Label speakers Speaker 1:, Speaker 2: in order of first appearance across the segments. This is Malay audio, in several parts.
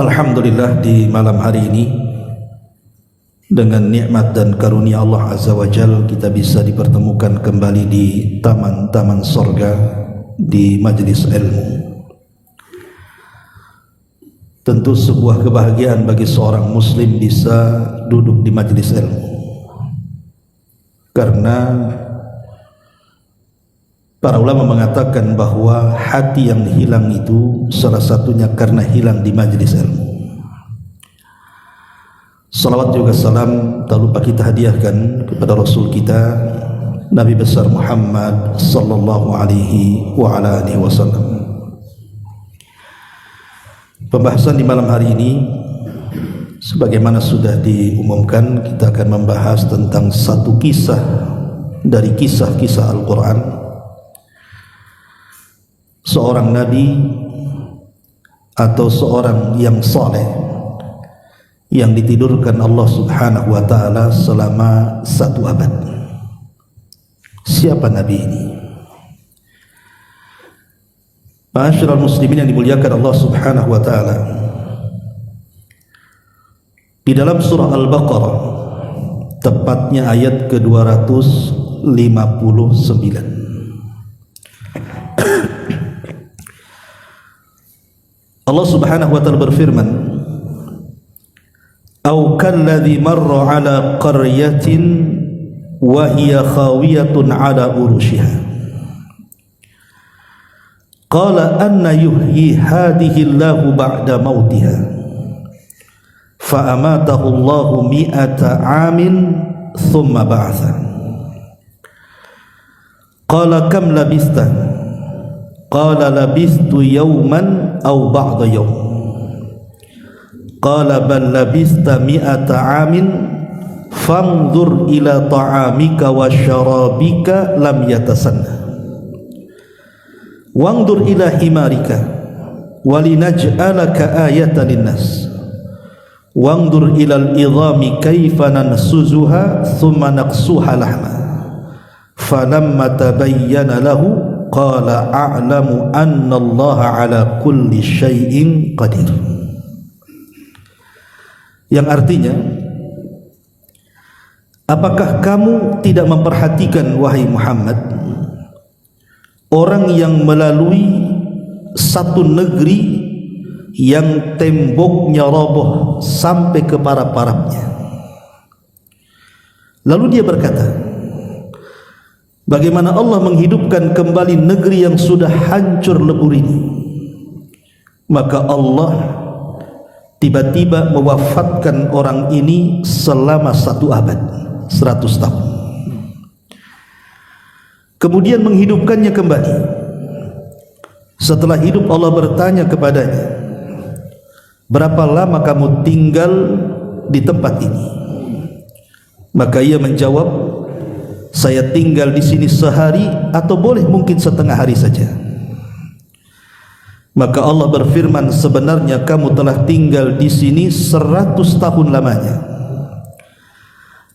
Speaker 1: Alhamdulillah, di malam hari ini dengan nikmat dan karunia Allah Azza wa Jal kita bisa dipertemukan kembali di taman-taman sorga, di majlis ilmu. Tentu sebuah kebahagiaan bagi seorang muslim bisa duduk di majlis ilmu, karena para ulama mengatakan bahwa hati yang hilang itu salah satunya karena hilang di majlis ilmu. Salawat juga salam tak lupa kita hadiahkan kepada Rasul kita Nabi besar Muhammad sallallahu alaihi wa ala alihi wasallam. Pembahasan di malam hari ini sebagaimana sudah diumumkan, kita akan membahas tentang satu kisah dari kisah-kisah Al-Quran, seorang nabi atau seorang yang saleh yang ditidurkan Allah Subhanahu wa taala selama 1 abad. Siapa nabi ini? Ma'asyiral muslimin yang dimuliakan Allah Subhanahu wa taala, di dalam surah Al-Baqarah, tepatnya ayat ke-259, Allah Subhanahu wa taala berfirman, "Au kalladzi marra 'ala qaryatin wa hiya khawiyatun 'ala urushiha. Qala anna yuhyi hadhihi Allahu ba'da mautiha. Fa amatahu Allahu mi'ata 'amin thumma ba'atha. Qala kam labista? Qala labistu yawman aw ba'da yawm. Qala bal labista mi'ata 'amin fanzur ila ta'amika wa syarabika lam yatasanna. Wanzur ila himarika walinaj'alaka ayatan linnas. Wanzur ila al-idhami kayfa nansuzuha thumma naqsuha lahma. Falamma tabayyana lahu qala a'lamu anna Allah ala kulli syai'in qadir. Yang artinya, apakah kamu tidak memperhatikan wahai Muhammad, orang yang melalui satu negeri yang temboknya roboh sampai ke para-parapnya. Lalu dia berkata, bagaimana Allah menghidupkan kembali negeri yang sudah hancur lebur ini. Maka Allah tiba-tiba mewafatkan orang ini selama 1 abad, 100 tahun. Kemudian menghidupkannya kembali. Setelah hidup, Allah bertanya kepadanya, berapa lama kamu tinggal di tempat ini? Maka ia menjawab, saya tinggal di sini sehari atau boleh mungkin setengah hari saja. Maka Allah berfirman, sebenarnya kamu telah tinggal di sini 100 tahun lamanya.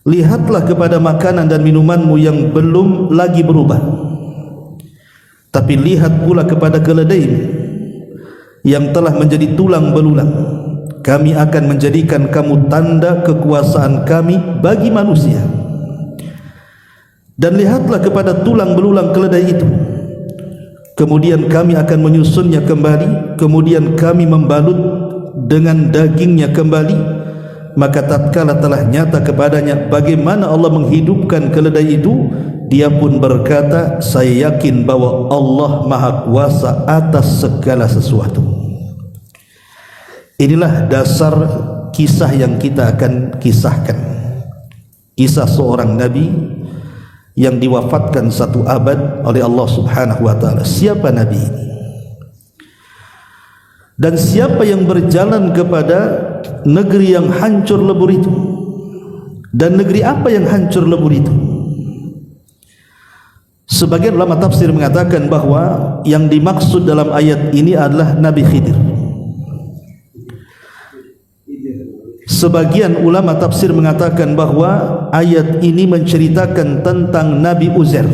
Speaker 1: Lihatlah kepada makanan dan minumanmu yang belum lagi berubah, tapi lihat pula kepada keledaimu yang telah menjadi tulang belulang. Kami akan menjadikan kamu tanda kekuasaan kami bagi manusia. Dan lihatlah kepada tulang belulang keledai itu, kemudian kami akan menyusunnya kembali, kemudian kami membalut dengan dagingnya kembali. Maka tatkala telah nyata kepadanya bagaimana Allah menghidupkan keledai itu, dia pun berkata, saya yakin bahwa Allah Maha Kuasa atas segala sesuatu. Inilah dasar kisah yang kita akan kisahkan. Kisah seorang nabi yang diwafatkan 1 abad oleh Allah Subhanahu wa taala. Siapa nabi ini? Dan siapa yang berjalan kepada negeri yang hancur lebur itu? Dan negeri apa yang hancur lebur itu? Sebagian ulama tafsir mengatakan bahwa yang dimaksud dalam ayat ini adalah Nabi Khidir. Sebagian ulama tafsir mengatakan bahwa ayat ini menceritakan tentang Nabi Uzair,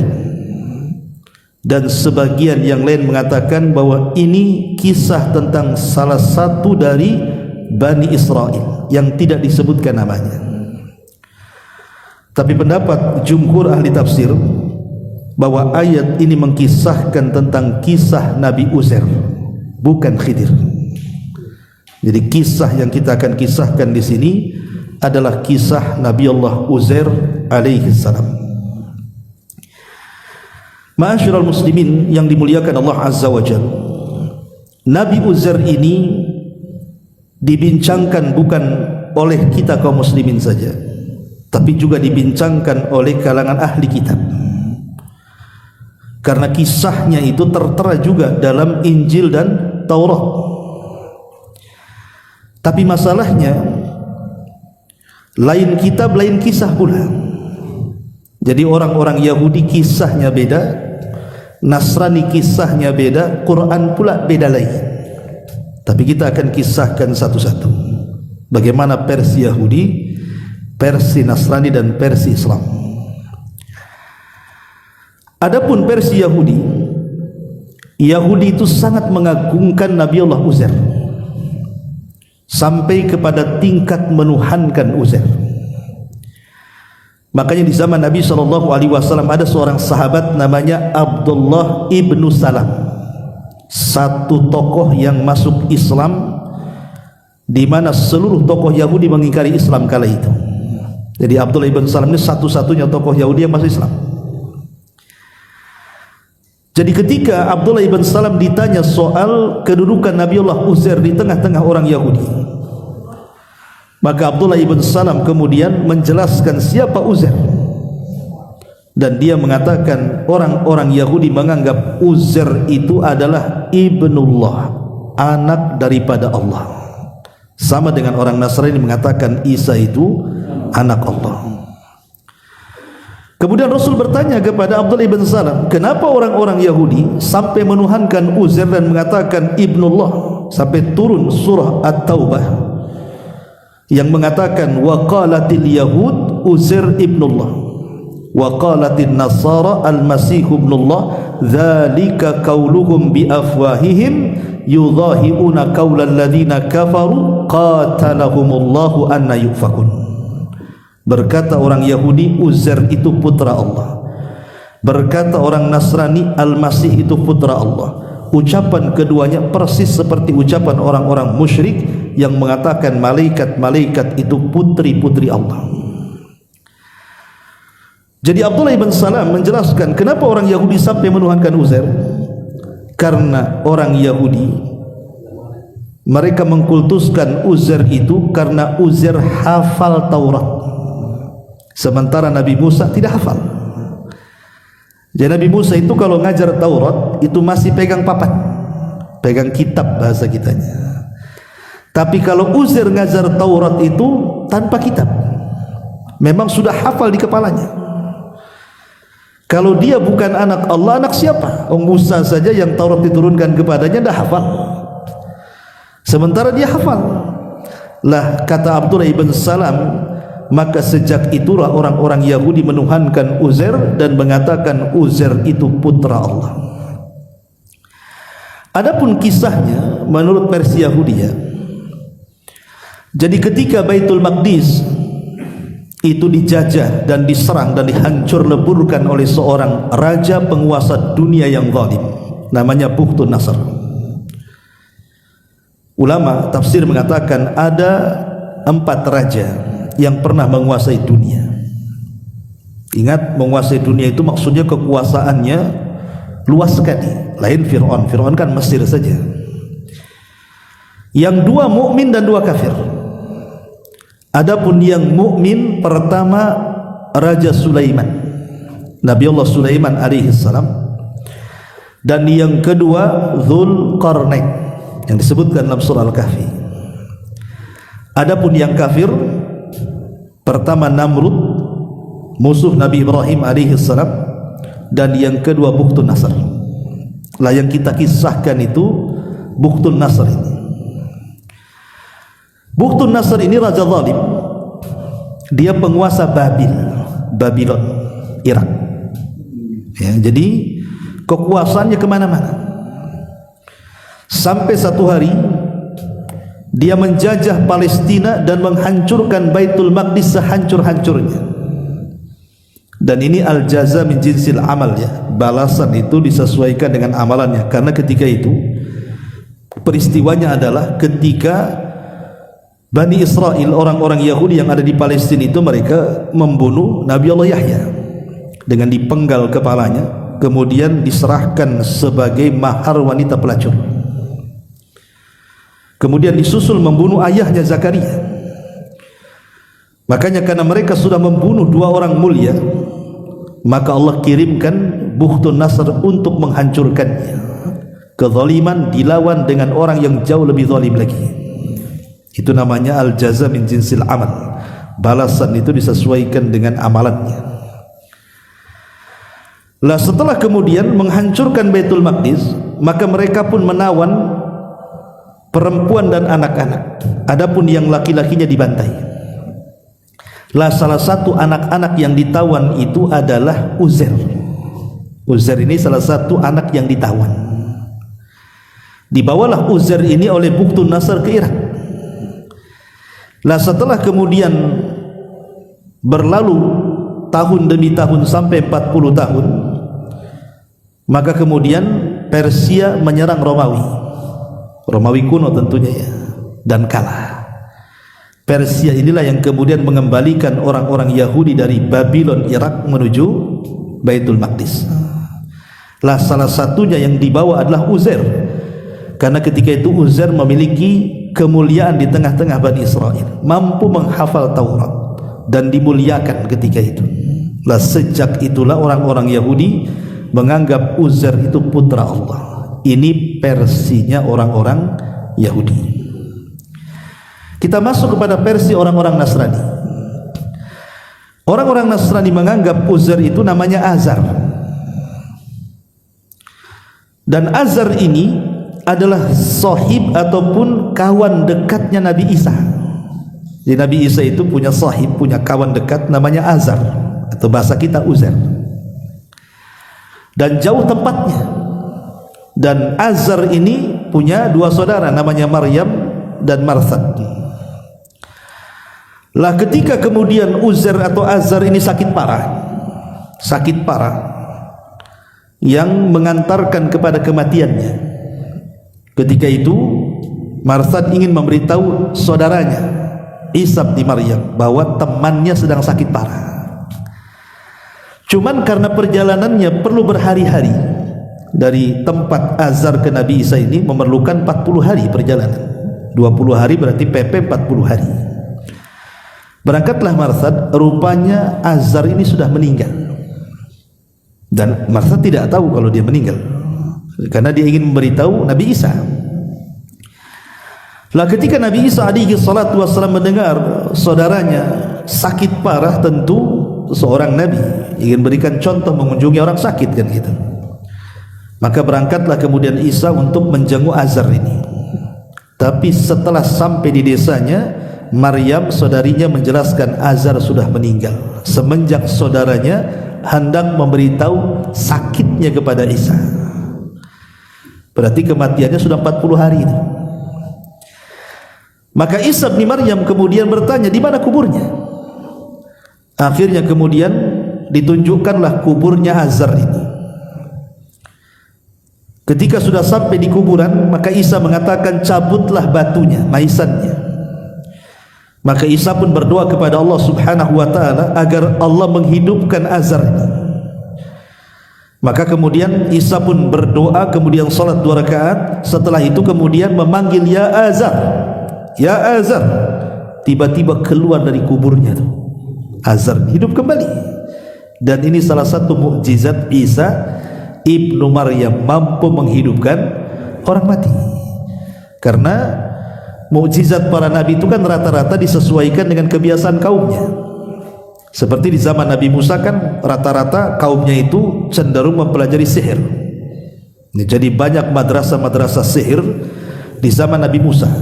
Speaker 1: dan sebagian yang lain mengatakan bahwa ini kisah tentang salah satu dari Bani Israel yang tidak disebutkan namanya. Tapi pendapat jumhur ahli tafsir bahwa ayat ini mengkisahkan tentang kisah Nabi Uzair, bukan Khidir. Jadi kisah yang kita akan kisahkan di sini adalah kisah Nabi Allah Uzair alaihi salam. Ma'asyiral muslimin yang dimuliakan Allah Azza wa Jalla, Nabi Uzair ini dibincangkan bukan oleh kita kaum muslimin saja, tapi juga dibincangkan oleh kalangan ahli kitab, karena kisahnya itu tertera juga dalam Injil dan Taurat. Tapi masalahnya lain kitab lain kisah pula. Jadi orang-orang Yahudi kisahnya beda, Nasrani kisahnya beda, Quran pula beda lain. Tapi kita akan kisahkan satu-satu bagaimana versi Yahudi, versi Nasrani dan versi Islam. Adapun versi Yahudi, Yahudi itu sangat mengagungkan Nabi Allah Uzair sampai kepada tingkat menuhankan Uzair. Makanya di zaman Nabi SAW ada seorang sahabat namanya Abdullah ibnu Salam, satu tokoh yang masuk Islam di mana seluruh tokoh Yahudi mengingkari Islam kala itu. Jadi Abdullah ibn Salam ini satu-satunya tokoh Yahudi yang masuk Islam. Jadi ketika Abdullah ibn Salam ditanya soal kedudukan Nabi Allah Uzair di tengah-tengah orang Yahudi, maka Abdullah ibn Salam kemudian menjelaskan siapa Uzair, dan dia mengatakan orang-orang Yahudi menganggap Uzair itu adalah ibnullah, anak daripada Allah, sama dengan orang Nasrani mengatakan Isa itu anak Allah. Kemudian Rasul bertanya kepada Abdullah ibn Salam, kenapa orang-orang Yahudi sampai menuhankan Uzair dan mengatakan ibnullah, sampai turun surah At-Taubah yang mengatakan wa qalatil yahud Uzair ibnullah wa qalatin nasara al-masih ibnullah dzalika qauluhum bi afwahihim yudhahiuna qaulal ladzina kafaru qatalahumullahu anna yufakun. Berkata orang Yahudi Uzair itu putra Allah, berkata orang Nasrani Al-Masih itu putra Allah. Ucapan keduanya persis seperti ucapan orang-orang musyrik yang mengatakan malaikat-malaikat itu putri-putri Allah. Jadi Abdullah ibn Salam menjelaskan kenapa orang Yahudi sampai menuhankan Uzair. Karena orang Yahudi mereka mengkultuskan Uzair itu karena Uzair hafal Taurat, sementara Nabi Musa tidak hafal. Jadi Nabi Musa itu kalau ngajar Taurat itu masih pegang papan, pegang kitab bahasa kitanya. Tapi kalau Uzair ngajar Taurat itu tanpa kitab, memang sudah hafal di kepalanya. Kalau dia bukan anak Allah, anak siapa? Musa saja yang Taurat diturunkan kepadanya dah hafal, sementara dia hafal. Lah kata Abdullah ibn Salam, maka sejak itulah orang-orang Yahudi menuhankan Uzair dan mengatakan Uzair itu putra Allah. Adapun kisahnya menurut versi Yahudi ya, jadi ketika Baitul Maqdis itu dijajah dan diserang dan dihancur leburkan oleh seorang raja penguasa dunia yang zalim, namanya Bukhtun Nasr. Ulama tafsir mengatakan ada 4 raja yang pernah menguasai dunia. Ingat, menguasai dunia itu maksudnya kekuasaannya luas sekali. Lain Fir'aun, Fir'aun kan Mesir saja. Yang 2 mukmin dan 2 kafir. Adapun yang mukmin pertama Raja Sulaiman, Nabi Allah Sulaiman alaihi salam, dan yang kedua Dzulqarnain yang disebutkan dalam surah Al-Kahfi. Adapun yang kafir pertama Namrud, musuh Nabi Ibrahim alaihi salam, dan yang kedua Bukhtun Nasr. Lah yang kita kisahkan itu Bukhtun Nasr ini. Bukhtun Nasr ini raja zalim. Dia penguasa Babylon, Irak. Ya, jadi kekuasaannya kemana-mana. Sampai satu hari Dia menjajah Palestina dan menghancurkan Baitul Maqdis sehancur-hancurnya. Dan ini al-jaza min jinsil amal, ya. Balasan itu disesuaikan dengan amalannya. Karena ketika itu peristiwanya adalah ketika Bani Israel, orang-orang Yahudi yang ada di Palestina itu, mereka membunuh Nabi Allah Yahya dengan dipenggal kepalanya, kemudian diserahkan sebagai mahar wanita pelacur. Kemudian disusul membunuh ayahnya Zakaria. Makanya karena mereka sudah membunuh dua orang mulia, maka Allah kirimkan Bukhtun Nasr untuk menghancurkannya. Kezaliman dilawan dengan orang yang jauh lebih zalim lagi. Itu namanya al-jaza min jinsil amal. Balasan itu disesuaikan dengan amalannya. Lah setelah kemudian menghancurkan Baitul Maqdis, maka mereka pun menawan perempuan dan anak-anak. Adapun yang laki-lakinya dibantai. Lah salah satu anak-anak yang ditawan itu adalah Uzair. Uzair ini salah satu anak yang ditawan. Dibawalah Uzair ini oleh Bukhtun Nasr ke Irak. Lah setelah kemudian berlalu tahun demi tahun sampai 40 tahun, maka kemudian Persia menyerang Romawi kuno tentunya, ya, dan kalah. Persia inilah yang kemudian mengembalikan orang-orang Yahudi dari Babylon, Irak menuju Baitul Maqdis. Lah salah satunya yang dibawa adalah Uzair, karena ketika itu Uzair memiliki kemuliaan di tengah-tengah Bani Israel, mampu menghafal Taurat dan dimuliakan ketika itu. Lah sejak itulah orang-orang Yahudi menganggap Uzair itu putra Allah. Ini versinya orang-orang Yahudi. Kita masuk kepada versi orang-orang Nasrani. Orang-orang Nasrani menganggap Uzair itu namanya Azar. Dan Azar ini adalah sahib ataupun kawan dekatnya Nabi Isa. Jadi Nabi Isa itu punya sahib, punya kawan dekat namanya Azar, atau bahasa kita Uzair. Dan jauh tempatnya. Dan Azar ini punya dua saudara namanya Maryam dan Marthad. Lah ketika kemudian Uzair atau Azar ini sakit parah yang mengantarkan kepada kematiannya. Ketika itu Marthad ingin memberitahu saudaranya Isa bin Maryam bahwa temannya sedang sakit parah. Cuman karena perjalanannya perlu berhari-hari, dari tempat Azar ke Nabi Isa ini memerlukan 40 hari perjalanan. 20 hari berarti PP 40 hari. Berangkatlah Marthad, rupanya Azar ini sudah meninggal. Dan Marthad tidak tahu kalau dia meninggal, karena dia ingin memberitahu Nabi Isa. Lah ketika Nabi Isa alaihi salatu wassalam mendengar saudaranya sakit parah, tentu seorang nabi ingin berikan contoh mengunjungi orang sakit, kan gitu. Maka berangkatlah kemudian Isa untuk menjenguk Azar ini. Tapi setelah sampai di desanya, Maryam saudarinya menjelaskan Azar sudah meninggal semenjak saudaranya hendak memberitahu sakitnya kepada Isa. Berarti kematiannya sudah 40 hari itu. Maka Isa bin Maryam kemudian bertanya, di mana kuburnya? Akhirnya kemudian ditunjukkanlah kuburnya Azar ini. Ketika sudah sampai di kuburan, maka Isa mengatakan, cabutlah batunya, maisannya. Maka Isa pun berdoa kepada Allah Subhanahu wa ta'ala agar Allah menghidupkan Azar ini. Maka kemudian Isa pun berdoa, kemudian salat 2 rakaat. Setelah itu kemudian memanggil, ya Azar, ya Azar. Tiba-tiba keluar dari kuburnya tuh Azar hidup kembali. Dan ini salah satu mukjizat Isa ibnu Maryam, mampu menghidupkan orang mati. Karena mukjizat para nabi itu kan rata-rata disesuaikan dengan kebiasaan kaumnya. Seperti di zaman Nabi Musa kan rata-rata kaumnya itu cenderung mempelajari sihir. Jadi banyak madrasah-madrasah sihir di zaman Nabi Musa.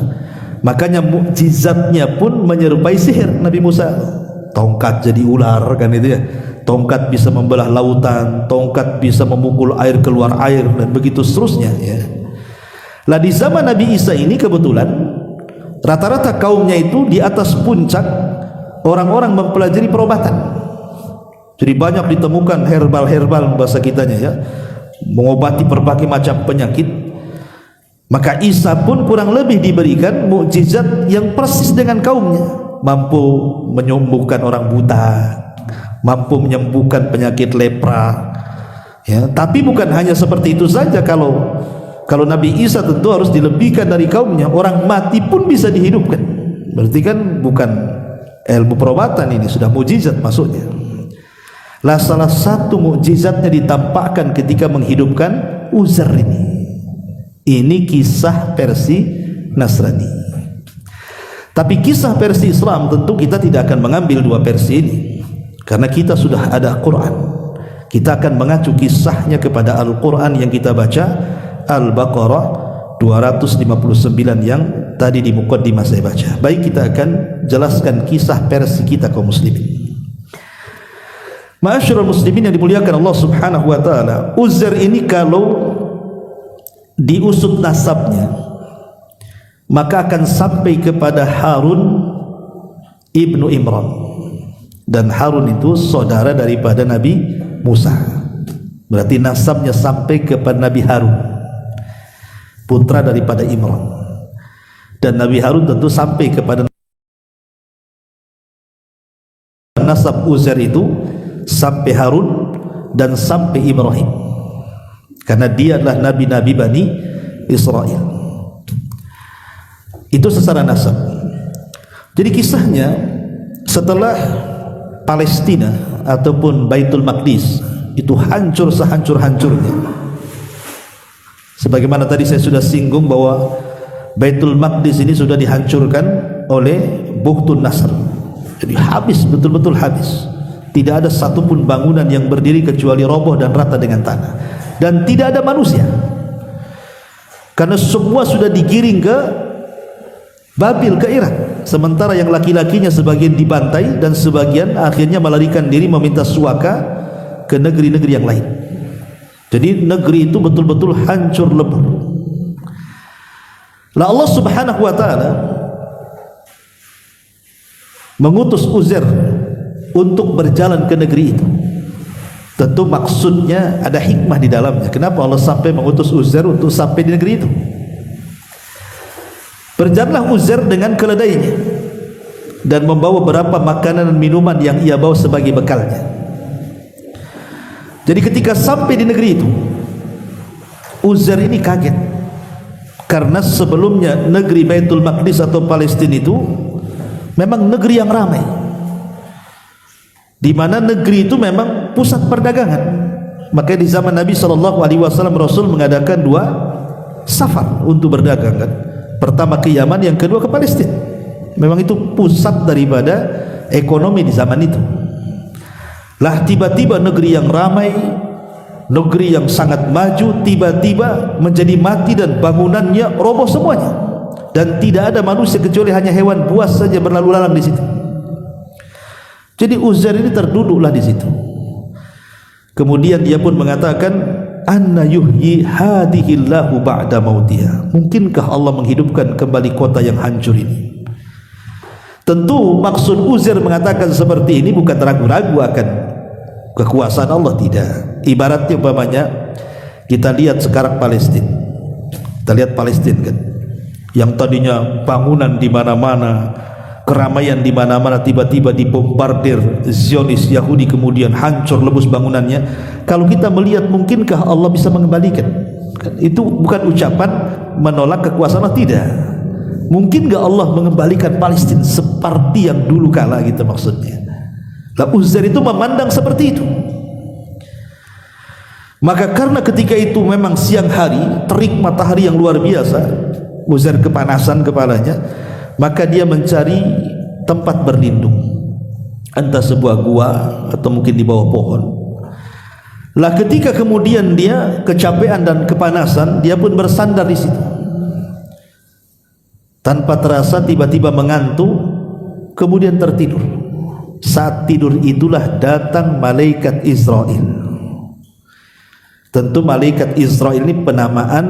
Speaker 1: Makanya mukjizatnya pun menyerupai sihir Nabi Musa. Tongkat jadi ular, kan itu ya. Tongkat bisa membelah lautan, tongkat bisa memukul air keluar air, dan begitu seterusnya, ya. Lah di zaman Nabi Isa ini kebetulan rata-rata kaumnya itu di atas puncak orang-orang mempelajari perobatan. Jadi banyak ditemukan herbal-herbal bahasa kitanya ya, mengobati berbagai macam penyakit. Maka Isa pun kurang lebih diberikan mukjizat yang persis dengan kaumnya, mampu menyembuhkan orang buta, mampu menyembuhkan penyakit lepra ya. Tapi bukan hanya seperti itu saja. Kalau Nabi Isa tentu harus dilebihkan dari kaumnya. Orang mati pun bisa dihidupkan. Berarti kan bukan ilmu perobatan, ini sudah mukjizat maksudnya. Lah salah satu mukjizatnya ditampakkan ketika menghidupkan Uzair ini. Ini kisah versi Nasrani. Tapi kisah versi Islam tentu kita tidak akan mengambil dua versi ini, karena kita sudah ada Quran. Kita akan mengacu kisahnya kepada Al-Quran yang kita baca, Al-Baqarah 259 yang tadi di muqaddimah saya baca. Baik, kita akan jelaskan kisah versi kita kaum muslimin. Ma'asyiral muslimin yang dimuliakan Allah Subhanahu wa taala, Uzair ini kalau diusut nasabnya maka akan sampai kepada Harun ibnu Imran, dan Harun itu saudara daripada Nabi Musa. Berarti nasabnya sampai kepada Nabi Harun, putra daripada Imran, dan Nabi Harun tentu sampai kepada nasab Uzair itu sampai Harun dan sampai Ibrahim, karena dia adalah nabi-nabi Bani Israel. Itu secara nasab. Jadi kisahnya setelah Palestina ataupun Baitul Maqdis itu hancur sehancur-hancurnya, sebagaimana tadi saya sudah singgung bahwa Baitul Maqdis ini sudah dihancurkan oleh Bukhtun Nasr. Jadi habis, betul-betul habis. Tidak ada satupun bangunan yang berdiri kecuali roboh dan rata dengan tanah, dan tidak ada manusia, karena semua sudah digiring ke Babil, ke Irak. Sementara yang laki-lakinya sebagian dibantai dan sebagian akhirnya melarikan diri meminta suaka ke negeri-negeri yang lain. Jadi negeri itu betul-betul hancur lebur. Lah Allah Subhanahu wa taala mengutus Uzair untuk berjalan ke negeri itu. Tentu maksudnya ada hikmah di dalamnya. Kenapa Allah sampai mengutus Uzair untuk sampai di negeri itu? Berjalanlah Uzair dengan keledainya dan membawa beberapa makanan dan minuman yang ia bawa sebagai bekalnya. Jadi ketika sampai di negeri itu, Uzair ini kaget, karena sebelumnya negeri Baitul Maqdis atau Palestina itu memang negeri yang ramai, di mana negeri itu memang pusat perdagangan. Maka di zaman Nabi SAW Rasul mengadakan 2 safar untuk berdagang kan? Pertama ke Yaman, yang kedua ke Palestina. Memang itu pusat daripada ekonomi di zaman itu. Lah tiba-tiba negeri yang ramai, negeri yang sangat maju, tiba-tiba menjadi mati dan bangunannya roboh semuanya, dan tidak ada manusia kecuali hanya hewan buas saja berlalu lalang di situ. Jadi Uzair ini terduduklah di situ. Kemudian dia pun mengatakan, anna yuhyi hadihillahu ba'da mautiha. Mungkinkah Allah menghidupkan kembali kota yang hancur ini? Tentu maksud Uzair mengatakan seperti ini bukan ragu-ragu akan kekuasaan Allah, tidak. Ibaratnya umpamanya kita lihat sekarang Palestina. Kita lihat Palestina kan, yang tadinya bangunan di mana-mana, keramaian di mana-mana, tiba-tiba dibombardir Zionis Yahudi, kemudian hancur lebus bangunannya. Kalau kita melihat, mungkinkah Allah bisa mengembalikan? Itu bukan ucapan menolak kekuasaan Allah, tidak. Mungkin enggak Allah mengembalikan Palestina seperti yang dulu kala, gitu maksudnya. Lah Uzair itu memandang seperti itu. Maka karena ketika itu memang siang hari, terik matahari yang luar biasa, Uzair kepanasan kepalanya, maka dia mencari tempat berlindung, entah sebuah gua atau mungkin di bawah pohon. Lah ketika kemudian dia kecapean dan kepanasan, dia pun bersandar di situ. Tanpa terasa tiba-tiba mengantuk, kemudian tertidur. Saat tidur itulah datang malaikat Israel. Tentu malaikat Israel ini penamaan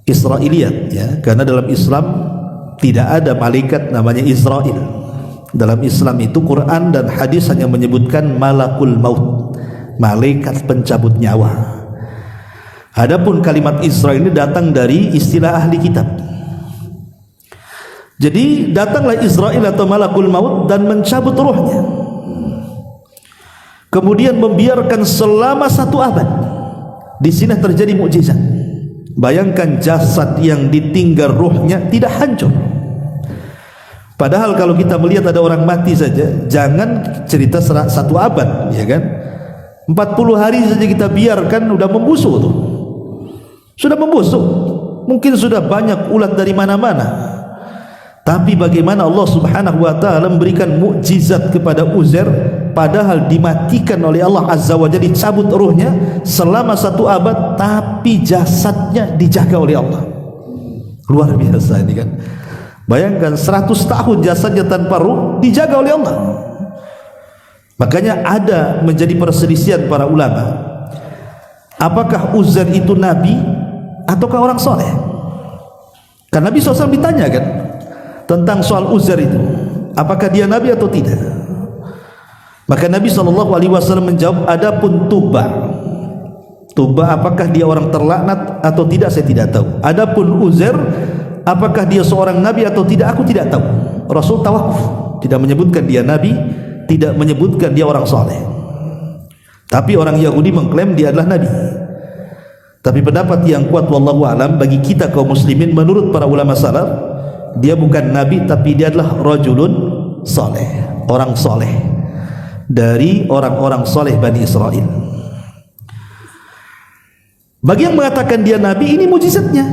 Speaker 1: Israiliyat ya, karena dalam Islam tidak ada malaikat namanya Israil. Dalam Islam itu Quran dan hadis hanya menyebutkan malakul maut, malaikat pencabut nyawa. Adapun kalimat Israil ini datang dari istilah ahli kitab. Jadi datanglah Israil atau malakul maut dan mencabut ruhnya, kemudian membiarkan selama 1 abad. Di sini terjadi mukjizat. Bayangkan jasad yang ditinggal ruhnya tidak hancur. Padahal kalau kita melihat ada orang mati saja, jangan cerita 1 abad, ya kan? 40 hari saja kita biarkan sudah membusuk tuh. Sudah membusuk. Mungkin sudah banyak ulat dari mana-mana. Tapi bagaimana Allah Subhanahu wa taala memberikan mukjizat kepada Uzair, padahal dimatikan oleh Allah Azza wa Jalla, dicabut ruhnya selama 1 abad, tapi jasadnya dijaga oleh Allah. Luar biasa ini kan. Bayangkan 100 tahun jasadnya tanpa ruh dijaga oleh Allah. Makanya ada menjadi perselisihan para ulama, apakah Uzair itu nabi ataukah orang soleh? Karena Nabi SAW ditanya kan tentang soal Uzair itu, apakah dia nabi atau tidak? Maka Nabi SAW menjawab, adapun Tuba, apakah dia orang terlaknat atau tidak, saya tidak tahu. Adapun Uzair, apakah dia seorang nabi atau tidak, aku tidak tahu. Rasul tawakuf, tidak menyebutkan dia nabi, tidak menyebutkan dia orang soleh. Tapi orang Yahudi mengklaim dia adalah nabi. Tapi pendapat yang kuat wallahu alam bagi kita kaum muslimin, menurut para ulama salaf, dia bukan nabi, tapi dia adalah rajulun soleh, orang soleh dari orang-orang soleh Bani Israel. Bagi yang mengatakan dia nabi, ini mukjizatnya.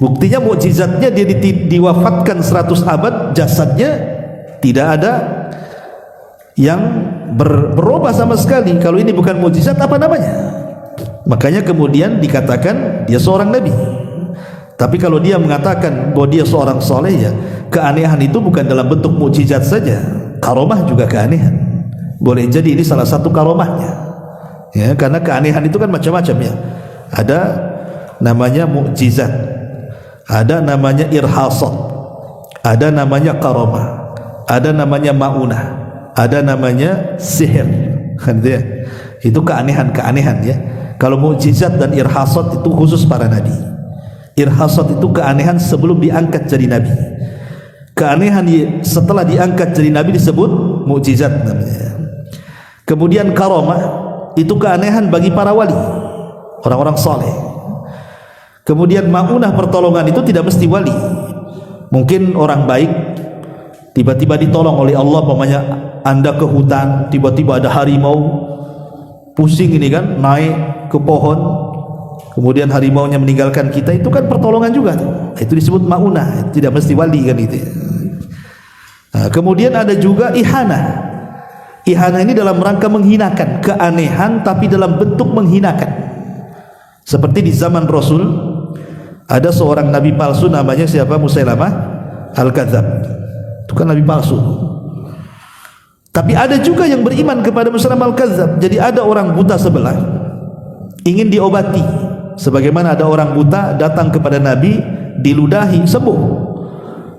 Speaker 1: Buktinya mukjizatnya dia diwafatkan 100 abad, jasadnya tidak ada yang berubah sama sekali. Kalau ini bukan mukjizat, apa namanya? Makanya kemudian dikatakan dia seorang nabi. Tapi kalau dia mengatakan bahwa dia seorang soleh, ya keanehan itu bukan dalam bentuk mukjizat saja, karomah juga keanehan. Boleh jadi ini salah satu karomahnya, ya, karena keanehan itu kan macam-macam ya. Ada namanya mukjizat, ada namanya irhasat, ada namanya karomah, ada namanya maunah, ada namanya sihir. Itu keanehan-keanehan ya. Kalau mukjizat dan irhasat itu khusus para nabi. Irhasat itu keanehan sebelum diangkat jadi nabi. Keanehan setelah diangkat jadi nabi disebut mukjizat namanya. Kemudian karomah itu keanehan bagi para wali, orang-orang soleh. Kemudian maunah, pertolongan, itu tidak mesti wali. Mungkin orang baik tiba-tiba ditolong oleh Allah. Umpamanya Anda ke hutan, tiba-tiba ada harimau, pusing ini kan, naik ke pohon, kemudian harimaunya meninggalkan kita, itu kan pertolongan juga tuh. Itu disebut maunah, tidak mesti wali kan itu. Nah, kemudian ada juga ihanah. Ihanah ini dalam rangka menghinakan, keanehan tapi dalam bentuk menghinakan. Seperti di zaman Rasul ada seorang nabi palsu namanya siapa? Musailamah Al-Kadzab. Itu kan nabi palsu. Tapi ada juga yang beriman kepada Musailamah Al-Kadzab. Jadi ada orang buta sebelah ingin diobati, sebagaimana ada orang buta datang kepada Nabi, diludahi, sembuh.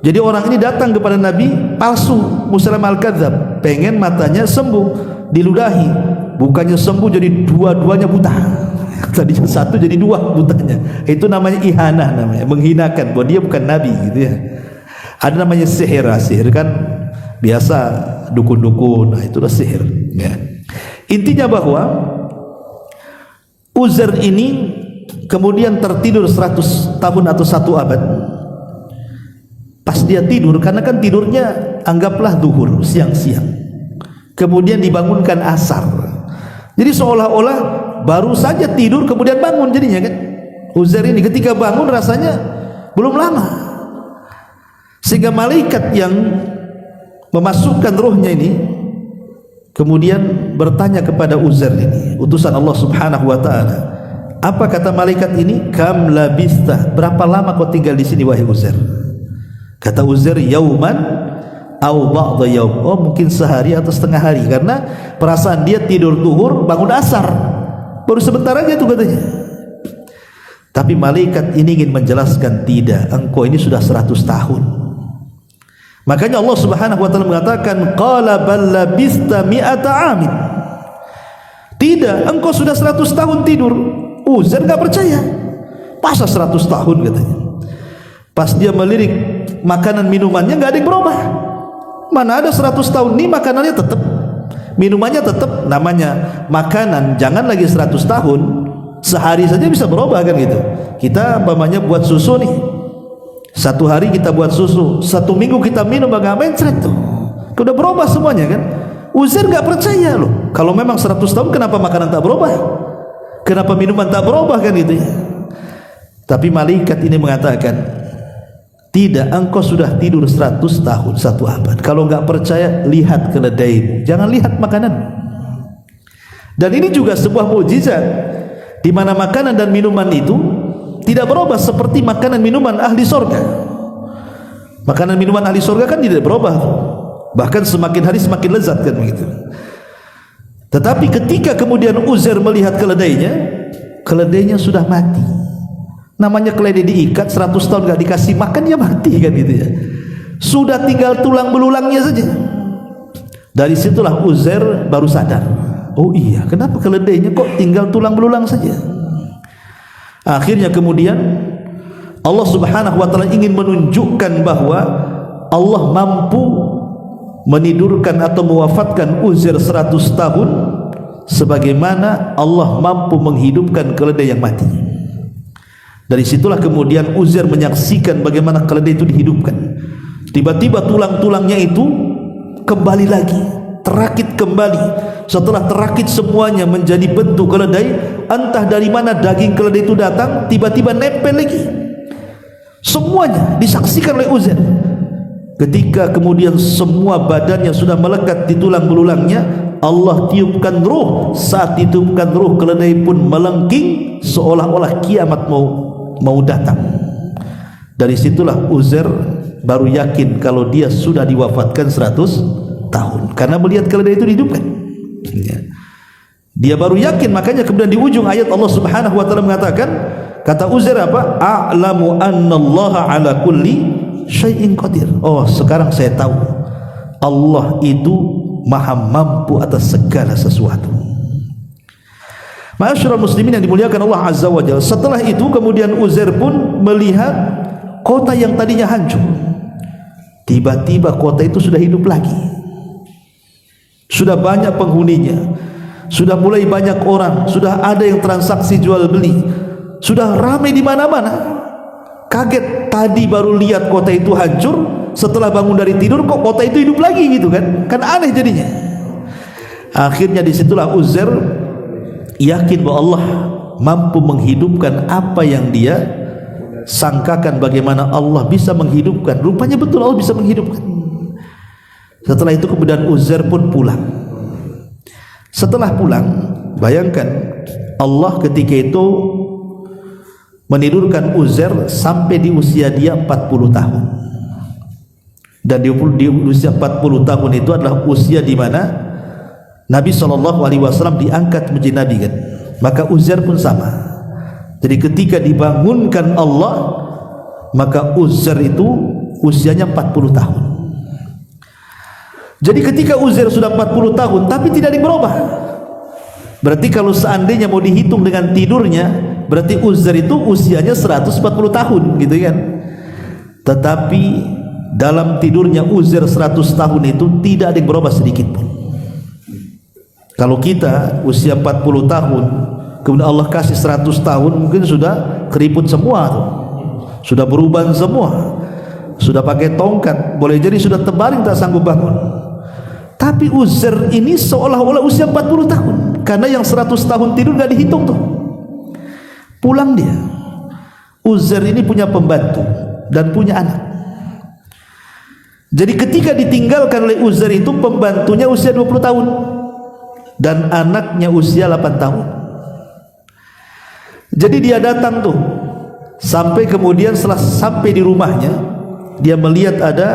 Speaker 1: Jadi orang ini datang kepada Nabi palsu, Musailamah Al-Kadzab, pengen matanya sembuh, diludahi, bukannya sembuh jadi dua-duanya buta. Tadinya satu jadi dua butanya. Itu namanya ihanah, namanya menghinakan bahwa dia bukan nabi gitu ya. Ada namanya sihir. Sihir kan biasa dukun-dukun, nah itulah sihir ya. Intinya bahwa Uzair ini kemudian tertidur 100 tahun atau 1 abad. Pas dia tidur, karena kan tidurnya anggaplah zuhur, siang-siang, kemudian dibangunkan asar. Jadi seolah-olah baru saja tidur kemudian bangun jadinya kan. Uzair ini ketika bangun rasanya belum lama, sehingga malaikat yang memasukkan ruhnya ini kemudian bertanya kepada Uzair ini, utusan Allah Subhanahu wa taala. Apa kata malaikat ini? Kam labista, berapa lama kau tinggal di sini wahai Uzair? Kata Uzair, yauman au ba'dha yaum. Oh, mungkin sehari atau setengah hari, karena perasaan dia tidur zuhur bangun asar baru sebentar aja itu katanya. Tapi malaikat ini ingin menjelaskan, tidak, engkau ini sudah 100 tahun Makanya Allah Subhanahu wa taala mengatakan qala bal labista mi'ata amin. Tidak, engkau sudah 100 tahun tidur. Uzair enggak percaya. Masa 100 tahun katanya. Pas dia melirik makanan minumannya enggak ada yang berubah. Mana ada 100 tahun nih makanannya tetap, minumannya tetap. Namanya makanan jangan lagi 100 tahun, sehari saja bisa berubah kan gitu. Kita umpamanya buat susu nih, satu hari kita buat susu, satu minggu kita minum bagaimana mencret tuh, udah berubah semuanya kan. Uzair nggak percaya loh, kalau memang 100 tahun kenapa makanan tak berubah, kenapa minuman tak berubah kan gitu ya. Tapi malaikat ini mengatakan tidak, engkau sudah tidur 100 tahun, 1 abad. Kalau nggak percaya lihat keledaimu, jangan lihat makanan. Dan ini juga sebuah mukjizat, di mana makanan dan minuman itu tidak berubah seperti makanan minuman ahli surga. Makanan minuman ahli surga kan tidak berubah, bahkan semakin hari semakin lezat kan begitu. Tetapi ketika kemudian Uzair melihat keledainya sudah mati. Namanya keledai diikat 100 tahun gak dikasih makan, dia mati kan gitu ya. Sudah tinggal tulang belulangnya saja. Dari situlah Uzair baru sadar, oh iya, kenapa keledainya kok tinggal tulang belulang saja. Akhirnya kemudian Allah Subhanahu wa taala ingin menunjukkan bahwa Allah mampu menidurkan atau mewafatkan Uzair 100 tahun sebagaimana Allah mampu menghidupkan keledai yang mati. Dari situlah kemudian Uzair menyaksikan bagaimana keledai itu dihidupkan. Tiba-tiba tulang-tulangnya itu kembali lagi, terakit kembali. Setelah terakit semuanya menjadi bentuk keledai, entah dari mana daging keledai itu datang, tiba-tiba nempel lagi. Semuanya disaksikan oleh Uzair. Ketika kemudian semua badannya sudah melekat di tulang belulangnya, Allah tiupkan ruh. Saat ditiupkan ruh, keledai pun melengking seolah-olah kiamat mau datang. Dari situlah Uzair baru yakin kalau dia sudah diwafatkan 100 tahun karena melihat keledai itu dihidupkan. Dia baru yakin. Makanya kemudian di ujung ayat Allah Subhanahu wa taala mengatakan, kata Uzair apa? A'lamu annallaha ala kulli syai'in qadir. Oh, sekarang saya tahu Allah itu maha mampu atas segala sesuatu. Ma'asyiral muslimin yang dimuliakan Allah Azza wa Jalla. Setelah itu kemudian Uzair pun melihat kota yang tadinya hancur. Tiba-tiba kota itu sudah hidup lagi. Sudah banyak penghuninya. Sudah mulai banyak orang, sudah ada yang transaksi jual beli. Sudah ramai di mana-mana. Kaget, tadi baru lihat kota itu hancur, setelah bangun dari tidur kok kota itu hidup lagi gitu kan? Kan aneh jadinya. Akhirnya disitulah Uzair yakin bahwa Allah mampu menghidupkan apa yang dia sangkakan, bagaimana Allah bisa menghidupkan. Rupanya betul Allah bisa menghidupkan. Setelah itu kemudian Uzair pun pulang. Setelah pulang, bayangkan Allah ketika itu menidurkan Uzair sampai di usia dia 40 tahun. Dan di usia 40 tahun itu adalah usia di mana Nabi SAW diangkat menjadi Nabi kan. Maka Uzair pun sama. Jadi ketika dibangunkan Allah, maka Uzair itu usianya 40 tahun. Jadi ketika Uzair sudah 40 tahun tapi tidak berubah, berarti kalau seandainya mau dihitung dengan tidurnya, berarti Uzair itu usianya 140 tahun gitu kan. Tetapi dalam tidurnya Uzair 100 tahun itu tidak ada yang berubah sedikit pun. Kalau kita usia 40 tahun kemudian Allah kasih 100 tahun, mungkin sudah keriput semua tuh. Sudah beruban semua. Sudah pakai tongkat, boleh jadi sudah terbaring tak sanggup bangun. Tapi Uzair ini seolah-olah usia 40 tahun karena yang 100 tahun tidur gak dihitung tuh. Pulang dia. Uzair ini punya pembantu dan punya anak. Jadi ketika ditinggalkan oleh Uzair itu, pembantunya usia 20 tahun dan anaknya usia 8 tahun. Jadi dia datang tuh, sampai kemudian setelah sampai di rumahnya, dia melihat ada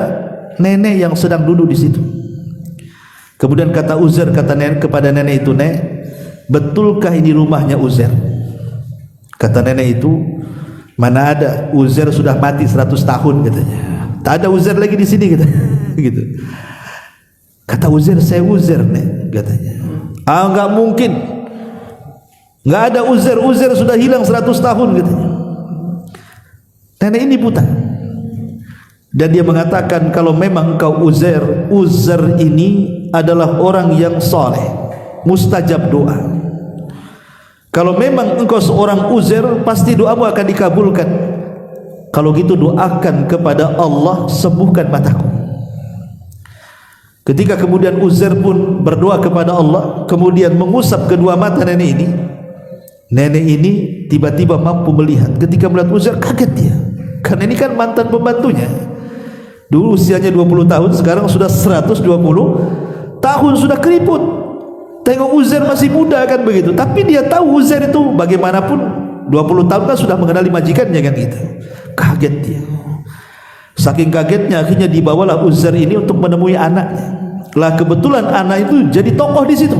Speaker 1: nenek yang sedang duduk di situ. Kemudian kata Uzair kepada nenek itu, "Nek, betulkah ini rumahnya Uzair?" Kata nenek itu, "Mana ada, Uzair sudah mati 100 tahun," katanya. Tak ada Uzair lagi di sini kata. Gitu. Kata Uzair, saya Uzair nek katanya. Enggak mungkin. Enggak ada Uzair. Uzair sudah hilang 100 tahun katanya. Nenek ini buta. Dan dia mengatakan kalau memang engkau Uzair, Uzair ini adalah orang yang soleh, mustajab doa. Kalau memang engkau seorang Uzair, pasti doamu akan dikabulkan. Kalau gitu doakan kepada Allah, sembuhkan mataku. Ketika kemudian Uzair pun berdoa kepada Allah, kemudian mengusap kedua mata nenek ini, nenek ini tiba-tiba mampu melihat. Ketika melihat Uzair, kaget dia, karena ini kan mantan pembantunya. Dulu usianya 20 tahun, sekarang sudah 120 tahun, sudah keriput. Tengok Uzair masih muda kan begitu. Tapi dia tahu Uzair itu bagaimanapun 20 tahun kan sudah mengenali majikannya kan gitu. Kaget dia. Saking kagetnya akhirnya dibawalah Uzair ini untuk menemui anaknya. Lah kebetulan anak itu jadi tokoh di situ.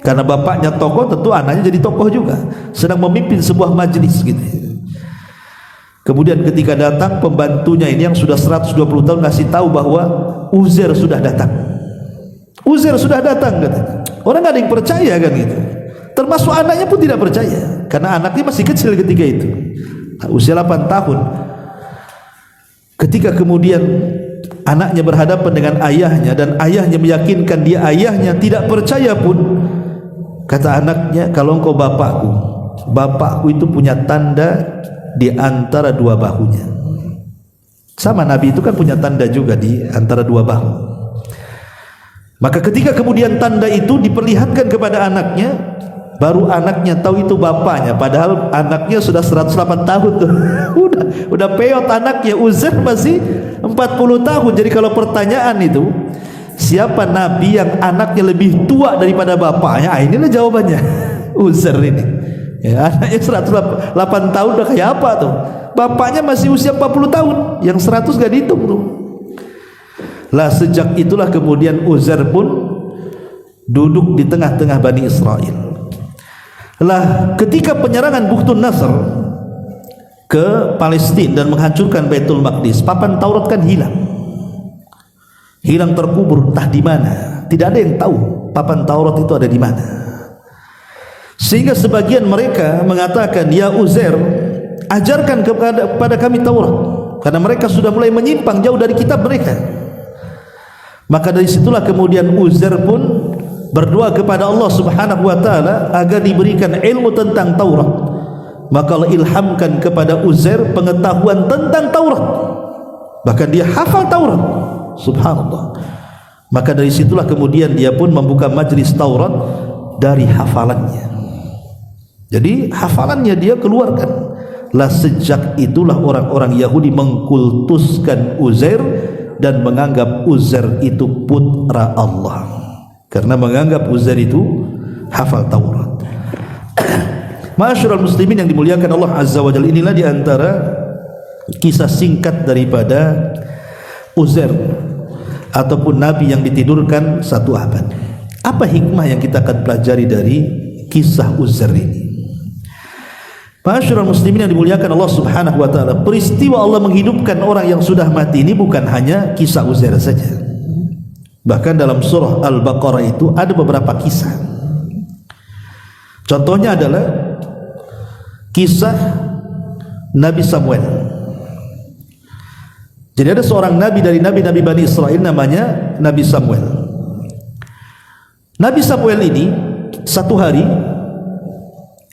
Speaker 1: Karena bapaknya tokoh, tentu anaknya jadi tokoh juga. Sedang memimpin sebuah majelis gitu. Kemudian ketika datang pembantunya ini yang sudah 120 tahun ngasih tahu bahwa Uzair sudah datang. Uzair sudah datang katanya. Orang nggak ada yang percaya kan gitu. Termasuk anaknya pun tidak percaya karena anaknya masih kecil ketika itu. Nah, usia 8 tahun. Ketika kemudian anaknya berhadapan dengan ayahnya dan ayahnya meyakinkan dia ayahnya, tidak percaya pun kata anaknya, kalau engkau bapakku, bapakku itu punya tanda di antara dua bahunya. Sama Nabi itu kan punya tanda juga di antara dua bahu. Maka ketika kemudian tanda itu diperlihatkan kepada anaknya, baru anaknya tahu itu bapaknya. Padahal anaknya sudah 108 tahun tuh. udah peot anaknya. Uzair masih 40 tahun. Jadi kalau pertanyaan itu, siapa Nabi yang anaknya lebih tua daripada bapaknya? Ah, inilah jawabannya. Uzair ini. Ya, anaknya 108 tahun udah kayak apa tuh? Bapaknya masih usia 40 tahun, yang 100 gak dihitung tuh. Lah sejak itulah kemudian Uzair pun duduk di tengah-tengah Bani Israel. Lah ketika penyerangan Bukhtun Nasr ke Palestina dan menghancurkan Baitul Maqdis, papan Taurat kan hilang. Hilang terkubur entah di mana. Tidak ada yang tahu papan Taurat itu ada di mana. Sehingga sebagian mereka mengatakan, ya Uzair, ajarkan kepada kami Taurat, karena mereka sudah mulai menyimpang jauh dari kitab mereka. Maka dari situlah kemudian Uzair pun berdoa kepada Allah Subhanahu wa taala agar diberikan ilmu tentang Taurat. Maka Allah ilhamkan kepada Uzair pengetahuan tentang Taurat. Bahkan dia hafal Taurat. Subhanallah. Maka dari situlah kemudian dia pun membuka majlis Taurat dari hafalannya. Jadi hafalannya dia keluarkan. Lah sejak itulah orang-orang Yahudi mengkultuskan Uzair dan menganggap Uzair itu putra Allah, karena menganggap Uzair itu hafal Taurat. Ma'asyiral muslimin yang dimuliakan Allah Azza wa Jalla, inilah diantara kisah singkat daripada Uzair ataupun Nabi yang ditidurkan satu abad. Apa hikmah yang kita akan pelajari dari kisah Uzair ini? Ma'asyiral muslimin yang dimuliakan Allah Subhanahu wa taala, peristiwa Allah menghidupkan orang yang sudah mati ini bukan hanya kisah Uzair saja. Bahkan dalam surah Al-Baqarah itu ada beberapa kisah. Contohnya adalah kisah Nabi Samuel. Jadi ada seorang nabi dari nabi-nabi Bani Israel namanya Nabi Samuel. Nabi Samuel ini satu hari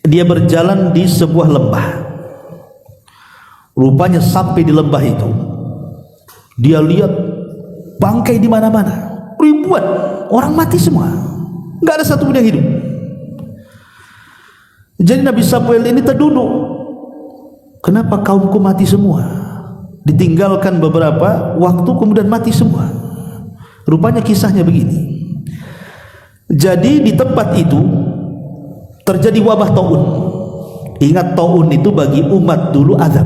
Speaker 1: dia berjalan di sebuah lembah. Rupanya sampai di lembah itu dia lihat bangkai di mana-mana, ribuan orang mati semua, nggak ada satu pun yang hidup. Jadi Nabi Samuel ini terduduk, kenapa kaumku mati semua? Ditinggalkan beberapa waktu kemudian mati semua. Rupanya kisahnya begini. Jadi di tempat itu terjadi wabah taun. Ingat, taun itu bagi umat dulu azab,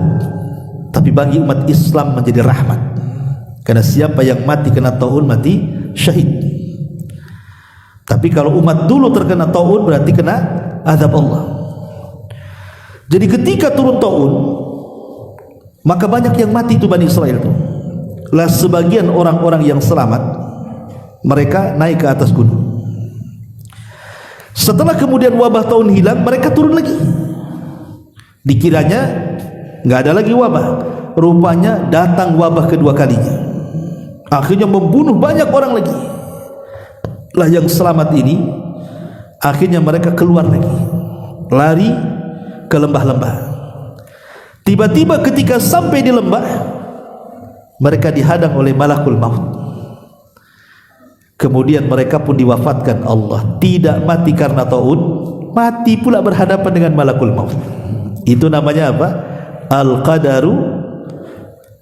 Speaker 1: tapi bagi umat Islam menjadi rahmat. Karena siapa yang mati kena taun mati syahid. Tapi kalau umat dulu terkena taun berarti kena azab Allah. Jadi ketika turun taun, maka banyak yang mati itu Bani Israel itu. Lah sebagian orang-orang yang selamat, mereka naik ke atas gunung. Setelah kemudian wabah tahun hilang, mereka turun lagi. Dikiranya nggak ada lagi wabah, rupanya datang wabah kedua kalinya. Akhirnya membunuh banyak orang lagi. Lah yang selamat ini, akhirnya mereka keluar lagi, lari ke lembah-lembah. Tiba-tiba ketika sampai di lembah, mereka dihadang oleh malakul maut. Kemudian mereka pun diwafatkan Allah. Tidak mati karena taun, mati pula berhadapan dengan malakul maut. Itu namanya apa? Al-qadaru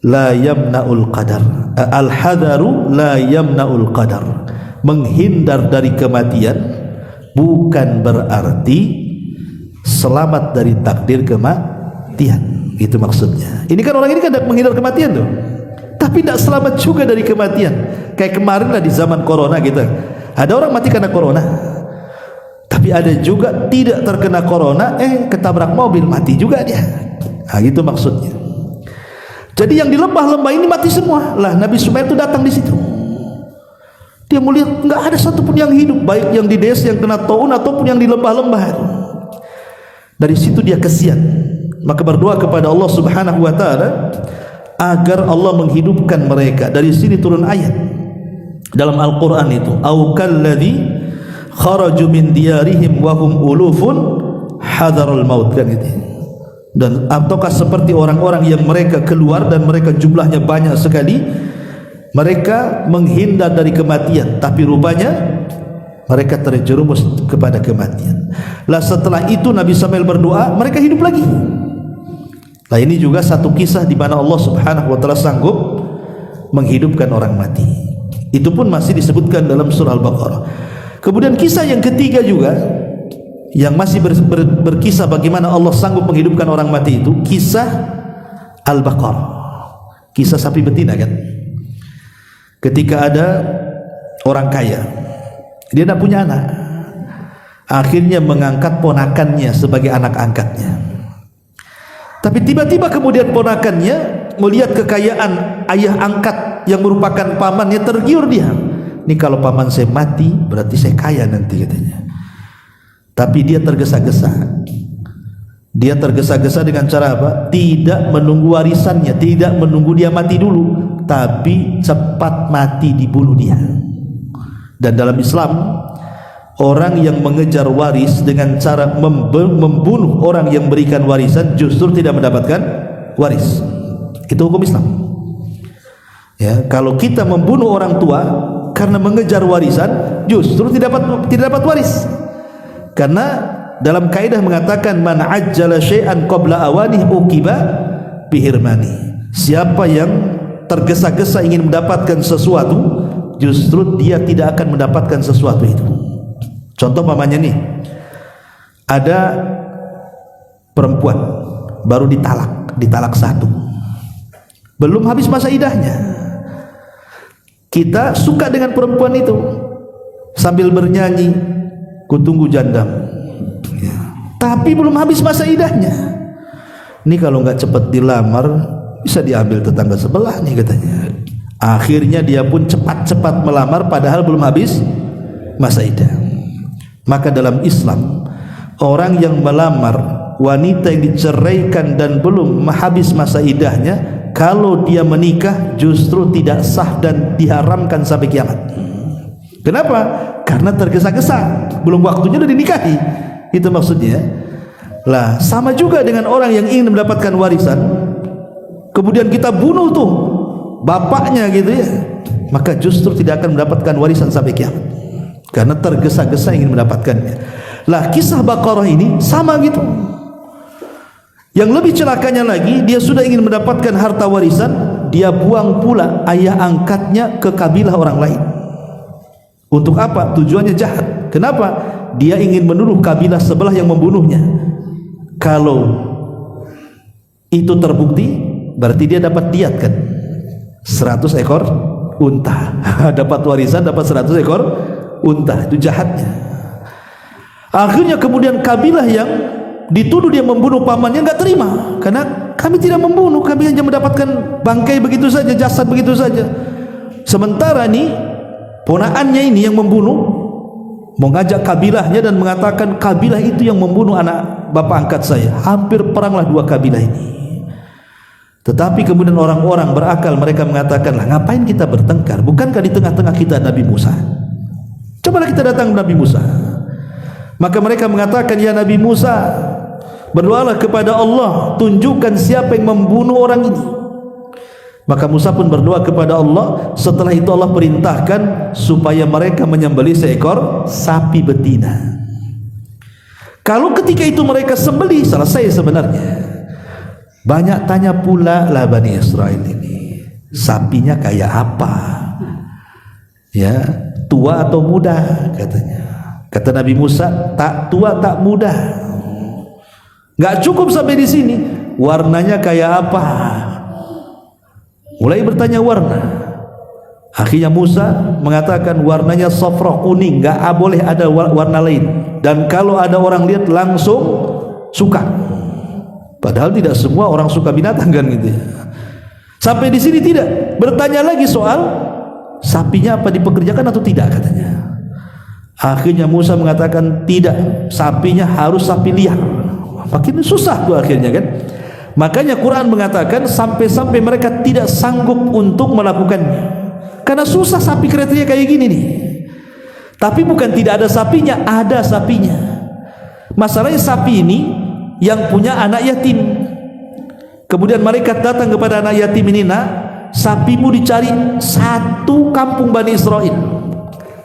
Speaker 1: la yamna'ul qadar. Al-hadaru la yamna'ul qadar. Menghindar dari kematian bukan berarti selamat dari takdir kematian. Itu maksudnya. Ini kan orang ini kan menghindar kematian tuh, tapi tidak selamat juga dari kematian. Kayak kemarin lah di zaman corona gitu, ada orang mati karena corona, tapi ada juga tidak terkena corona, ketabrak mobil, mati juga dia. Nah, gitu maksudnya. Jadi yang di lembah-lembah ini mati semua. Lah Nabi Sumair itu datang di situ. Dia melihat nggak ada satupun yang hidup, baik yang di desa yang kena taun ataupun yang di lembah-lembah. Dari situ dia kesian, maka berdoa kepada Allah Subhanahu wa taala agar Allah menghidupkan mereka. Dari sini turun ayat dalam Al-Qur'an itu, au kalladzi kharaju min diyarihim wa hum ulufun hadarul maut, kan gitu. Dan ataukah seperti orang-orang yang mereka keluar dan mereka jumlahnya banyak sekali, mereka menghindar dari kematian, tapi rupanya mereka terjerumus kepada kematian. Lah setelah itu Nabi Samail berdoa, mereka hidup lagi. Nah ini juga satu kisah di mana Allah Subhanahu wa taala sanggup menghidupkan orang mati. Itu pun masih disebutkan dalam surah Al-Baqarah. Kemudian kisah yang ketiga juga yang masih berkisah bagaimana Allah sanggup menghidupkan orang mati, itu kisah Al-Baqarah, kisah sapi betina kan. Ketika ada orang kaya, dia tidak punya anak, akhirnya mengangkat ponakannya sebagai anak angkatnya. Tapi tiba-tiba kemudian ponakannya melihat kekayaan ayah angkat yang merupakan pamannya, tergiur dia. Ini kalau paman saya mati berarti saya kaya nanti, katanya. Tapi dia tergesa-gesa. Dia tergesa-gesa dengan cara apa? Tidak menunggu warisannya, tidak menunggu dia mati dulu, tapi cepat mati, dibunuh dia. Dan dalam Islam, orang yang mengejar waris dengan cara membunuh orang yang berikan warisan justru tidak mendapatkan waris. Itu hukum Islam. Ya, kalau kita membunuh orang tua karena mengejar warisan, justru tidak dapat waris. Karena dalam kaidah mengatakan man ajjala syai'an qabla awanih uqiba bihirmani. Siapa yang tergesa-gesa ingin mendapatkan sesuatu, justru dia tidak akan mendapatkan sesuatu itu. Contoh pamannya nih, ada perempuan baru ditalak satu, belum habis masa idahnya. Kita suka dengan perempuan itu, sambil bernyanyi, kutunggu jandam, ya. Tapi belum habis masa idahnya. Ini kalau nggak cepat dilamar bisa diambil tetangga sebelah nih, katanya. Akhirnya dia pun cepat-cepat melamar padahal belum habis masa idah. Maka dalam Islam, orang yang melamar wanita yang diceraikan dan belum habis masa idahnya, kalau dia menikah justru tidak sah dan diharamkan sampai kiamat. Kenapa? Karena tergesa-gesa, belum waktunya udah dinikahi. Itu maksudnya. Lah sama juga dengan orang yang ingin mendapatkan warisan, kemudian kita bunuh tuh bapaknya gitu ya, maka justru tidak akan mendapatkan warisan sampai kiamat, karena tergesa-gesa ingin mendapatkannya. Lah kisah Baqarah ini sama gitu. Yang lebih celakanya lagi, dia sudah ingin mendapatkan harta warisan, dia buang pula ayah angkatnya ke kabilah orang lain. Untuk apa? Tujuannya jahat. Kenapa? Dia ingin menuduh kabilah sebelah yang membunuhnya. Kalau itu terbukti, berarti dia dapat diat kan, 100 ekor unta. Dapat warisan, dapat 100 ekor unta. Itu jahatnya. Akhirnya kemudian kabilah yang dituduh dia membunuh pamannya nggak terima, karena kami tidak membunuh, kami hanya mendapatkan bangkai begitu saja, jasad begitu saja. Sementara nih ponakannya ini yang membunuh, mengajak kabilahnya dan mengatakan kabilah itu yang membunuh anak bapak angkat saya. Hampir peranglah dua kabilah ini. Tetapi kemudian orang-orang berakal, mereka mengatakan, lah ngapain kita bertengkar? Bukankah di tengah-tengah kita Nabi Musa? Cobalah kita datang Nabi Musa. Maka mereka mengatakan, ya Nabi Musa, berdoalah kepada Allah, tunjukkan siapa yang membunuh orang ini. Maka Musa pun berdoa kepada Allah. Setelah itu Allah perintahkan supaya mereka menyembelih seekor sapi betina. Kalau ketika itu mereka sembelih, selesai sebenarnya. Banyak tanya pula lah Bani Israel ini, sapinya kayak apa? Ya, tua atau muda katanya. Kata Nabi Musa, tak tua tak muda. Gak cukup sampai di sini. Warnanya kayak apa? Mulai bertanya warna. Akhirnya Musa mengatakan warnanya safrah kuning, gak boleh ada warna lain. Dan kalau ada orang lihat langsung suka. Padahal tidak semua orang suka binatang kan gitu. Sampai di sini tidak. Bertanya lagi soal sapinya apa dipekerjakan atau tidak katanya. Akhirnya Musa mengatakan tidak, sapinya harus sapi liar. Makin susah tuh akhirnya kan. Makanya Quran mengatakan sampai-sampai mereka tidak sanggup untuk melakukannya, karena susah sapi keretanya kayak gini nih. Tapi bukan tidak ada sapinya, ada sapinya. Masalahnya sapi ini yang punya anak yatim. Kemudian malaikat datang kepada anak yatim ini, nak, sapimu dicari satu kampung Bani Israel.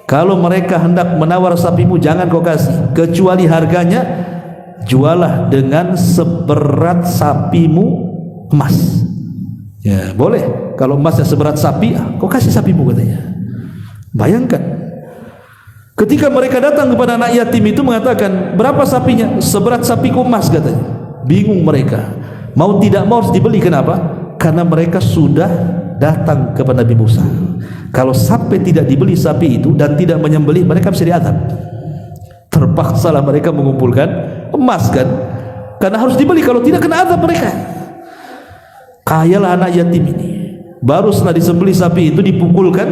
Speaker 1: Kalau mereka hendak menawar sapimu, jangan kau kasih, kecuali harganya jualah dengan seberat sapimu emas. Ya boleh, kalau emasnya seberat sapi, kau kasih sapimu katanya. Bayangkan, ketika mereka datang kepada anak yatim itu mengatakan, berapa sapinya? Seberat sapiku emas katanya. Bingung mereka, mau tidak mau harus dibeli. Kenapa? Karena mereka sudah datang kepada Nabi Musa. Kalau sampai tidak dibeli sapi itu dan tidak menyembelih, mereka bisa diazab. Terpaksalah mereka mengumpulkan emas kan, karena harus dibeli, kalau tidak kena azab mereka. Kayalah anak yatim ini. Baru setelah disembelih sapi itu dipukulkan,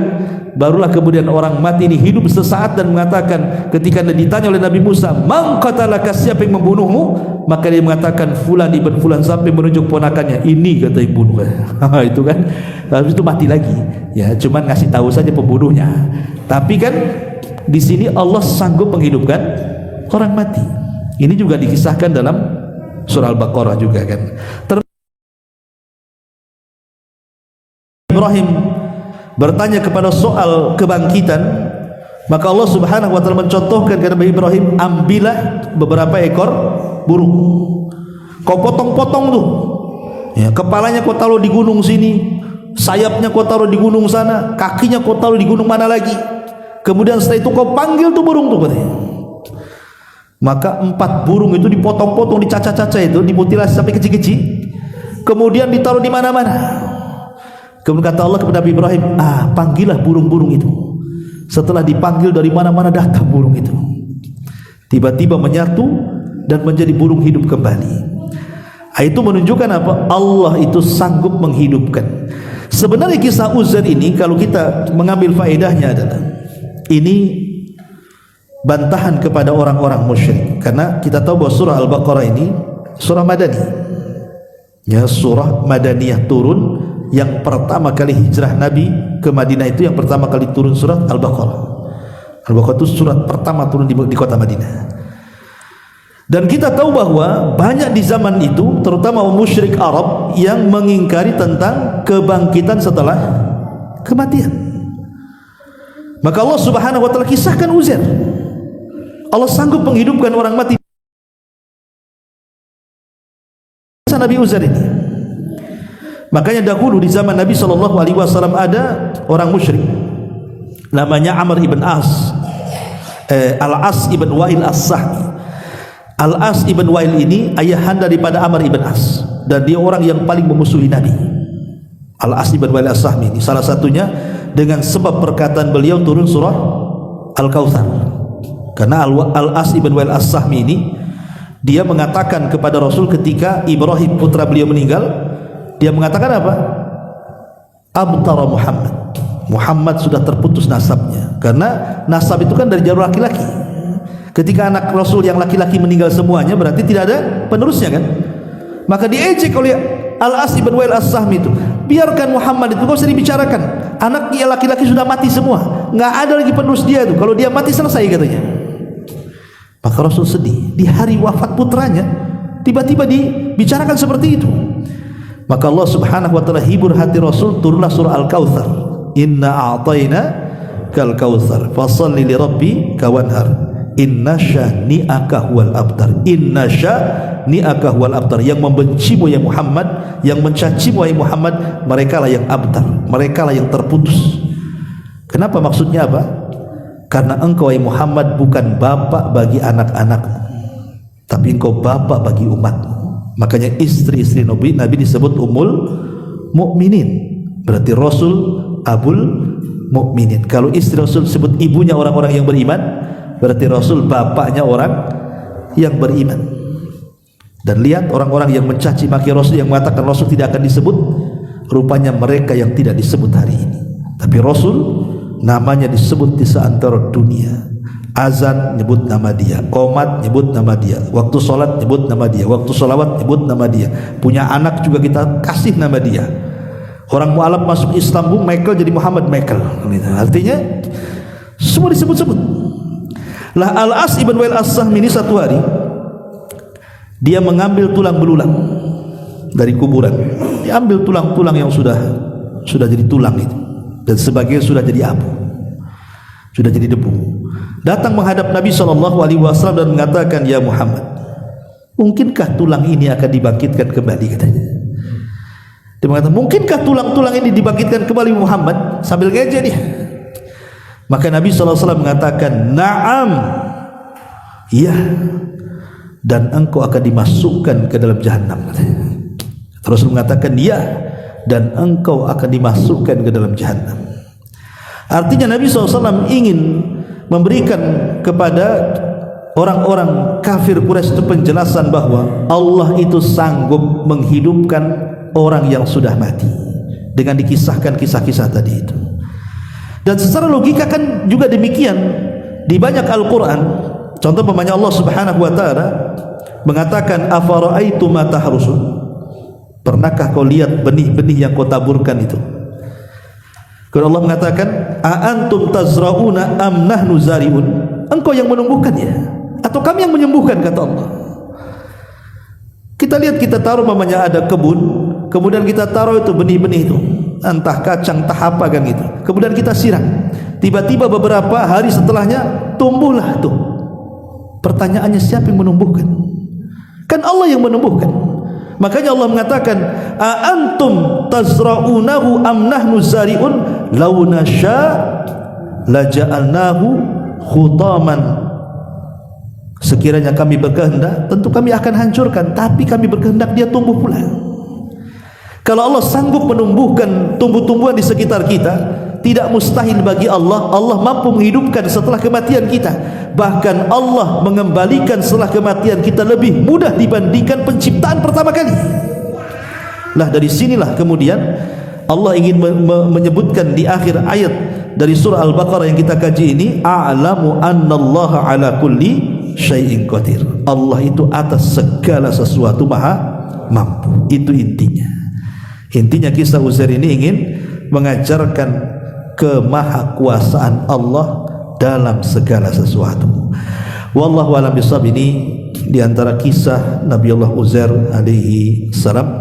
Speaker 1: barulah kemudian orang mati ini hidup sesaat dan mengatakan, ketika ditanya oleh Nabi Musa, man qatalaka, siapa yang membunuhmu? Maka dia mengatakan fulan ibn fulan, sampai menunjuk ponakannya, ini kata yang bunuh. Itu kan, habis itu mati lagi. Ya, cuman ngasih tahu saja pembunuhnya. Tapi kan di sini Allah sanggup menghidupkan orang mati. Ini juga dikisahkan dalam surah Al-Baqarah juga kan. Ibrahim bertanya kepada soal kebangkitan, maka Allah Subhanahu wa taala mencontohkan kepada Nabi Ibrahim, ambillah beberapa ekor burung, kau potong-potong tuh, ya, kepalanya kau taruh di gunung sini, sayapnya kau taruh di gunung sana, kakinya kau taruh di gunung mana lagi. Kemudian setelah itu kau panggil tuh burung tuh katanya. Maka 4 burung itu dipotong-potong, dicaca-caca itu, dimutilasi sampai kecil-kecil, kemudian ditaruh di mana-mana. Kemudian kata Allah kepada Nabi Ibrahim, panggillah burung-burung itu. Setelah dipanggil, dari mana-mana datang burung itu, tiba-tiba menyatu dan menjadi burung hidup kembali. Itu menunjukkan apa? Allah itu sanggup menghidupkan. Sebenarnya kisah Uzair ini, kalau kita mengambil faedahnya adalah, ini bantahan kepada orang-orang musyrik. Karena kita tahu bahwa surah Al-Baqarah ini surah Madani, ya, surah Madaniyah, turun yang pertama kali hijrah Nabi ke Madinah itu, yang pertama kali turun surat Al-Baqarah. Al-Baqarah itu surat pertama turun di kota Madinah. Dan kita tahu bahwa banyak di zaman itu, terutama musyrik Arab, yang mengingkari tentang kebangkitan setelah kematian. Maka Allah Subhanahu wa taala kisahkan Uzair. Allah sanggup menghidupkan orang mati. Nabi Uzair ini. Makanya dahulu di zaman Nabi SAW ada orang musyrik namanya Amr ibn As, Al-As ibn Wa'il As-Sahmi. Al-As ibn Wa'il ini ayahanda daripada Amr ibn As, dan dia orang yang paling memusuhi Nabi. Al-As ibn Wa'il As-Sahmi ini salah satunya dengan sebab perkataan beliau turun surah Al-Kautsar. Karena Al-As ibn Wa'il As-Sahmi ini Dia mengatakan kepada Rasul ketika Ibrahim putra beliau meninggal, dia mengatakan apa? Abtara Muhammad. Muhammad sudah terputus nasabnya, karena nasab itu kan dari jalur laki-laki. Ketika anak Rasul yang laki-laki meninggal semuanya, berarti tidak ada penerusnya kan? Maka diejek oleh Al-As ibn Wa'il As-Sahmi itu. Biarkan Muhammad itu, gak usah dibicarakan. Anaknya laki-laki sudah mati semua, nggak ada lagi penerus dia itu. Kalau dia mati selesai katanya. Maka Rasul sedih. Di hari wafat putranya tiba-tiba dibicarakan seperti itu. Maka Allah Subhanahu wa taala hibur hati Rasul, turunlah surah Al-Kautsar. Inna a'tayna kal kautsar fashalli li rabbika wanhar inna syani'aka huwal abtar. Inna syani'aka huwal abtar. Yang membencimu ya Muhammad, yang mencacimu ya Muhammad, mereka lah yang abtar, mereka lah yang terputus. Kenapa? Maksudnya apa? Karena engkau ya Muhammad bukan bapak bagi anak-anakmu, tapi engkau bapak bagi umatmu. Makanya istri-istri Nabi disebut Ummul Mukminin, berarti Rasul Abul Mukminin. Kalau istri Rasul disebut ibunya orang-orang yang beriman, berarti Rasul bapaknya orang yang beriman. Dan lihat orang-orang yang mencaci maki Rasul, yang mengatakan Rasul tidak akan disebut, rupanya mereka yang tidak disebut hari ini. Tapi Rasul namanya disebut di seantero dunia. Azan nyebut nama dia, qomat nyebut nama dia, waktu sholat nyebut nama dia, waktu sholawat nyebut nama dia, punya anak juga kita kasih nama dia. Orang mu'alaf masuk Islam, Michael jadi Muhammad Michael. Artinya semua disebut-sebut. Lah Al-As ibn Wa'il As-Sahmi ini satu hari dia mengambil tulang belulang dari kuburan. Dia ambil tulang-tulang yang sudah jadi tulang itu, dan sebagian sudah jadi abu, sudah jadi debu. Datang menghadap Nabi SAW dan mengatakan, ya Muhammad, mungkinkah tulang ini akan dibangkitkan kembali, katanya. Dia mengatakan, mungkinkah tulang-tulang ini dibangkitkan kembali Muhammad? Sambil ngejek dia. Maka Nabi SAW mengatakan, na'am, iya, dan engkau akan dimasukkan ke dalam jahannam, katanya. Terus mengatakan, iya, dan engkau akan dimasukkan ke dalam jahannam. Artinya Nabi SAW ingin memberikan kepada orang-orang kafir Quraisy itu penjelasan bahwa Allah itu sanggup menghidupkan orang yang sudah mati, dengan dikisahkan kisah-kisah tadi itu. Dan secara logika kan juga demikian di banyak Al-Quran. Contoh pemanya Allah Subhanahu wa ta'ala mengatakan, afara'aitu ma tahrusun, pernahkah kau lihat benih-benih yang kau taburkan itu? Kalau Allah mengatakan, a antum tazrauna am nahnu zariun, engkau yang menumbuhkannya atau kami yang menyembuhkan, kata Allah. Kita lihat, kita taruh mamanya ada kebun, kemudian kita taruh itu benih-benih itu, entah kacang, entah apa kan itu, kemudian kita siram, tiba-tiba beberapa hari setelahnya tumbuhlah tuh. Pertanyaannya, siapa yang menumbuhkan? Kan Allah yang menumbuhkan. Makanya Allah mengatakan, a antum tazra'unahu am nahnu zari'un law nasha laja'alnahu khutaman. Sekiranya kami berkehendak, tentu kami akan hancurkan, tapi kami berkehendak dia tumbuh pula. Kalau Allah sanggup menumbuhkan tumbuh-tumbuhan di sekitar kita, tidak mustahil bagi Allah. Allah mampu menghidupkan setelah kematian kita. Bahkan Allah mengembalikan setelah kematian kita lebih mudah dibandingkan penciptaan pertama kali. Lah dari sinilah kemudian Allah ingin menyebutkan di akhir ayat dari surah Al-Baqarah yang kita kaji ini, a'lamu annallaha ala kulli syai'in qadir. Allah itu atas segala sesuatu maha mampu. Itu intinya. Intinya kisah Uzair ini ingin mengajarkan kemahakuasaan Allah dalam segala sesuatu. Wallahu a'lam bishawab. Ini diantara kisah Nabiullah Uzair alaihi salam